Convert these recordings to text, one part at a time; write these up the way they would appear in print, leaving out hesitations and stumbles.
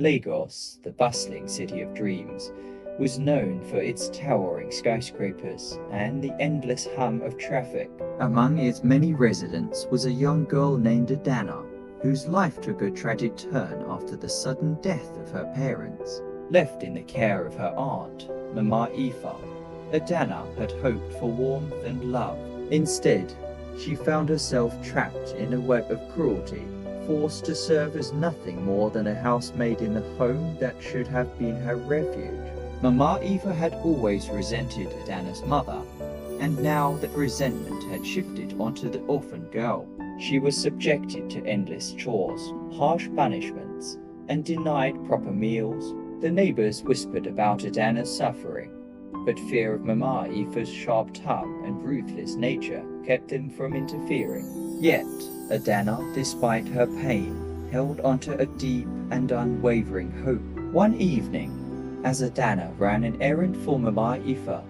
Lagos, the bustling city of dreams, was known for its towering skyscrapers and the endless hum of traffic. Among its many residents was a young girl named Adanna, whose life took a tragic turn after the sudden death of her parents. Left in the care of her aunt, Mama Ifa, Adanna had hoped for warmth and love. Instead, she found herself trapped in a web of cruelty, forced to serve as nothing more than a housemaid in the home that should have been her refuge. Mama Eva had always resented Adanna's mother, and now that resentment had shifted onto the orphan girl. She was subjected to endless chores, harsh punishments, and denied proper meals. The neighbors whispered about Adanna's suffering, but fear of Mama Eva's sharp tongue and ruthless nature kept them from interfering. Yet, Adanna, despite her pain, held onto a deep and unwavering hope. One evening, as Adanna ran an errand for Mama Ifa,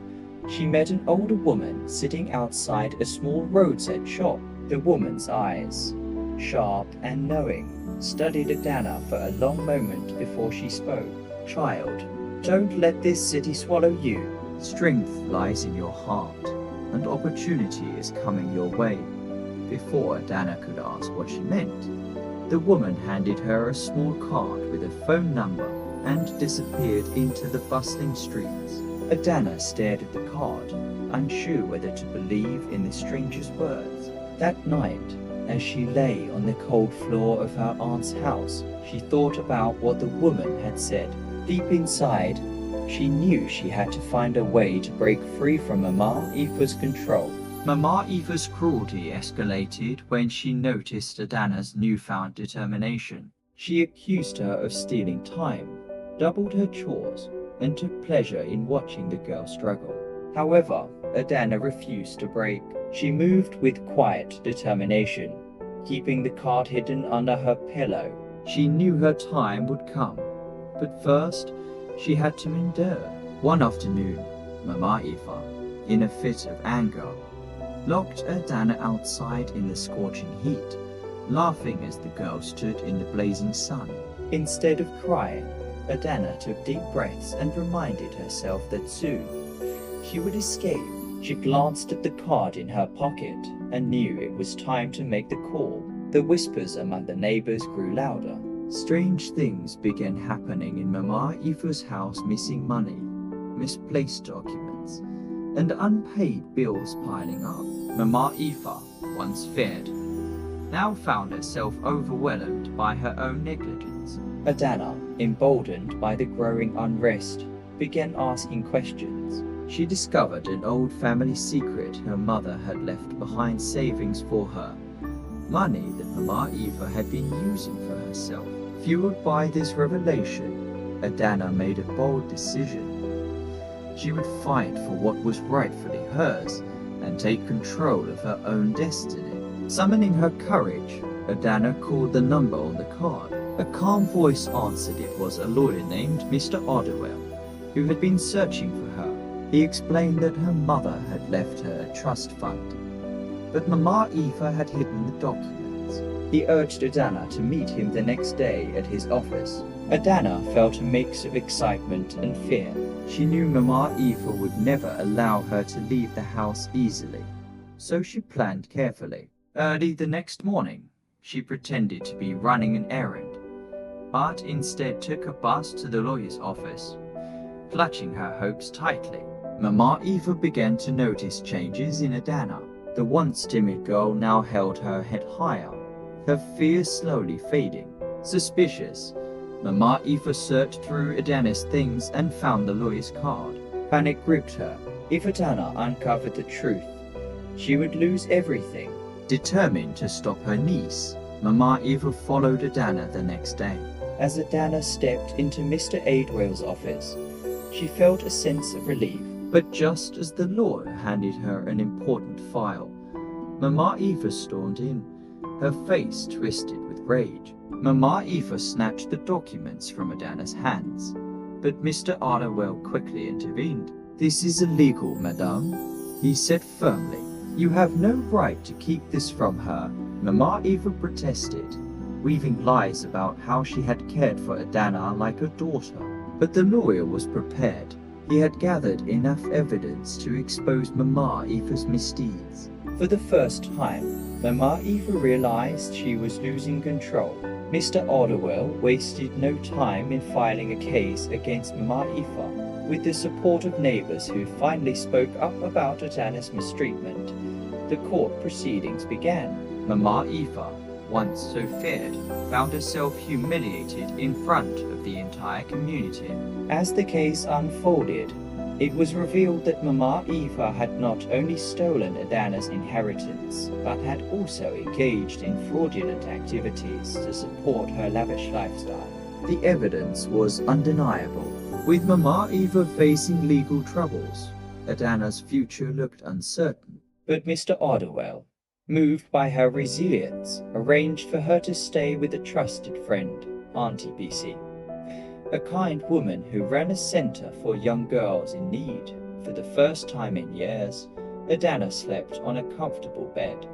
she met an older woman sitting outside a small roadside shop. The woman's eyes, sharp and knowing, studied Adanna for a long moment before she spoke. "Child, don't let this city swallow you. Strength lies in your heart, and opportunity is coming your way." Before Adanna could ask what she meant, the woman handed her a small card with a phone number and disappeared into the bustling streets. Adanna stared at the card, unsure whether to believe in the stranger's words. That night, as she lay on the cold floor of her aunt's house, she thought about what the woman had said. Deep inside, she knew she had to find a way to break free from Mama Eva's control. Mama Eva's cruelty escalated when she noticed Adanna's newfound determination. She accused her of stealing time, doubled her chores, and took pleasure in watching the girl struggle. However, Adanna refused to break. She moved with quiet determination, keeping the card hidden under her pillow. She knew her time would come, but first, she had to endure. One afternoon, Mama Eva, in a fit of anger, locked Adanna outside in the scorching heat, laughing as the girl stood in the blazing sun. Instead of crying, Adanna took deep breaths and reminded herself that soon she would escape. She glanced at the card in her pocket and knew it was time to make the call. The whispers among the neighbors grew louder. Strange things began happening in Mama Eva's house: missing money, misplaced documents, and unpaid bills piling up. Mama Eva, once feared, now found herself overwhelmed by her own negligence. Adanna, emboldened by the growing unrest, began asking questions. She discovered an old family secret her mother had left behind savings for her, money that Mama Eva had been using for herself. Fueled by this revelation, Adanna made a bold decision. She would fight for what was rightfully hers and take control of her own destiny. Summoning her courage, Adanna called the number on the card. A calm voice answered it was a lawyer named Mr. Oddwell, who had been searching for her. He explained that her mother had left her a trust fund, but Mama Eva had hidden the documents. He urged Adanna to meet him the next day at his office. Adanna felt a mix of excitement and fear. She knew Mama Eva would never allow her to leave the house easily, so she planned carefully. Early the next morning, she pretended to be running an errand, but instead took a bus to the lawyer's office. Clutching her hopes tightly, Mama Eva began to notice changes in Adanna. The once timid girl now held her head higher, her fear slowly fading. Suspicious, Mama Eva searched through Adanna's things and found the lawyer's card. Panic gripped her. If Adanna uncovered the truth, she would lose everything. Determined to stop her niece, Mama Eva followed Adanna the next day. As Adanna stepped into Mr. Adwell's office, she felt a sense of relief. But just as the lawyer handed her an important file, Mama Eva stormed in, her face twisted with rage. Mama Eva snatched the documents from Adanna's hands, but Mr. Oddwell quickly intervened. "This is illegal, madame," he said firmly. "You have no right to keep this from her," Mama Eva protested. weaving lies about how she had cared for Adanna like a daughter. But the lawyer was prepared. He had gathered enough evidence to expose Mama Eva's misdeeds. For the first time, Mama Eva realized she was losing control. Mr. Ottawell wasted no time in filing a case against Mama Eva. With the support of neighbors who finally spoke up about Adanna's mistreatment, the court proceedings began. Mama Eva, once so feared, found herself humiliated in front of the entire community. As the case unfolded, it was revealed that Mama Eva had not only stolen Adanna's inheritance, but had also engaged in fraudulent activities to support her lavish lifestyle. The evidence was undeniable. With Mama Eva facing legal troubles, Adanna's future looked uncertain. But Mr. Ottawell, moved by her resilience, arranged for her to stay with a trusted friend, Aunty BC, a kind woman who ran a center for young girls in need. For the first time in years, Adanna slept on a comfortable bed,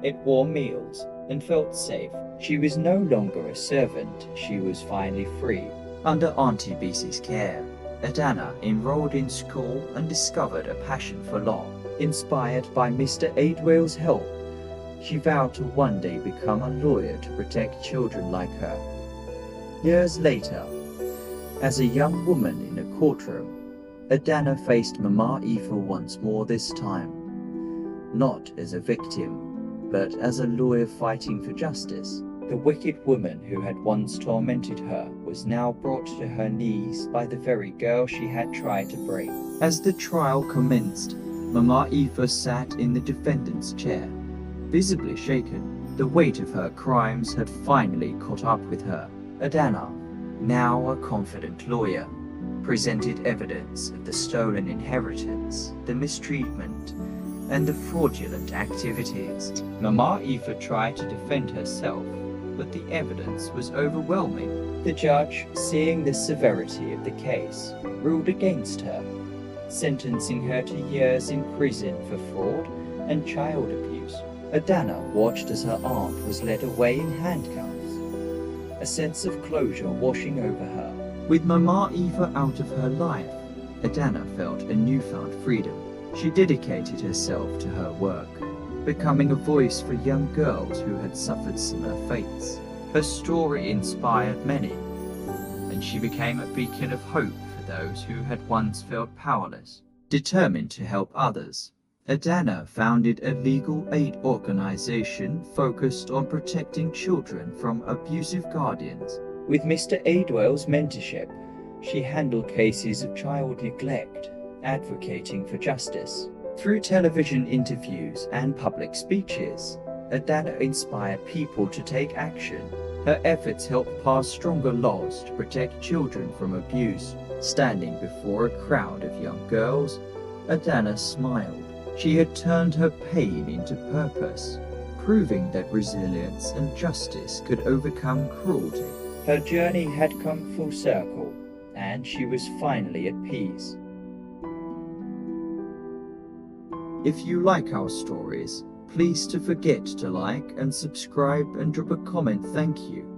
ate warm meals, and felt safe. She was no longer a servant, she was finally free. Under Aunty BC's care, Adanna enrolled in school and discovered a passion for law. Inspired by Mr. Aidwell's help, she vowed to one day become a lawyer to protect children like her. Years later, as a young woman in a courtroom, Adanna faced Mama Eva once more, this time not as a victim, but as a lawyer fighting for justice. The wicked woman who had once tormented her was now brought to her knees by the very girl she had tried to break. As the trial commenced, Mama Eva sat in the defendant's chair, visibly shaken. The weight of her crimes had finally caught up with her. Adanna, now a confident lawyer, presented evidence of the stolen inheritance, the mistreatment, and the fraudulent activities. Mama Eva tried to defend herself, but the evidence was overwhelming. The judge, seeing the severity of the case, ruled against her, sentencing her to years in prison for fraud and child abuse. Adanna watched as her aunt was led away in handcuffs, a sense of closure washing over her. With Mama Eva out of her life, Adanna felt a newfound freedom. She dedicated herself to her work, becoming a voice for young girls who had suffered similar fates. Her story inspired many, and she became a beacon of hope for those who had once felt powerless. Determined to help others, Adanna founded a legal aid organization focused on protecting children from abusive guardians. With Mr. Aidwell's mentorship, she handled cases of child neglect, advocating for justice. Through television interviews and public speeches, Adanna inspired people to take action. Her efforts helped pass stronger laws to protect children from abuse. Standing before a crowd of young girls, Adanna smiled. She had turned her pain into purpose, proving that resilience and justice could overcome cruelty. Her journey had come full circle, and she was finally at peace. If you like our stories, please don't forget to like and subscribe and drop a comment. Thank you.